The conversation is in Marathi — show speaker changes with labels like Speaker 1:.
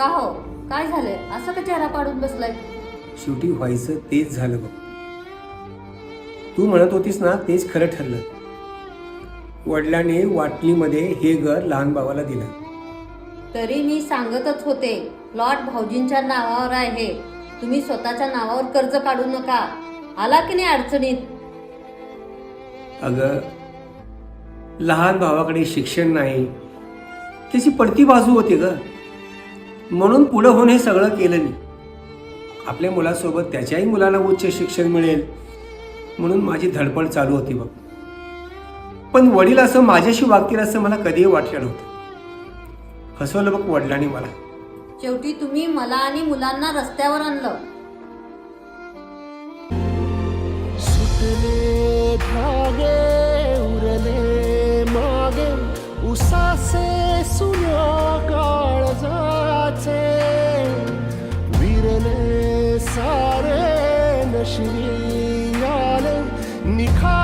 Speaker 1: का हो, काय झालंय? असं का चेहरा पाडून बसलाय?
Speaker 2: शेवटी व्हायचं तेच झालं बघ. तू म्हणत होतीस ना तेच खरं ठरलं. वडिलांनी वाटणीमध्ये हे घर लहान भावाला दिलं.
Speaker 1: तरी मी सांगतच होते, प्लॉट भाऊजींच्या नावावर आहे, तुम्ही स्वतःच्या नावावर कर्ज काढू नका. आला की नाही अडचणीत?
Speaker 2: अगं, लहान भावाकडे शिक्षण नाही, त्याची पडती बाजू होती ग. म्हणून पुढं होऊन हे सगळं केलं मी. आपल्या मुलासोबत त्याच्याही मुलाला उच्च शिक्षण मिळेल म्हणून माझी धडपड चालू होती बघ. पण वडील असं माझ्याशी वागतील असं मला कधीही वाटलं नव्हतं. फसवलं बघ वडिलांनी मला.
Speaker 1: शेवटी तुम्ही मला आणि मुलांना रस्त्यावर आणलं.
Speaker 3: सुटले धागे उरले मागे उसासे सुन्या काळजाचे विरले सारे नशिनी आले निखा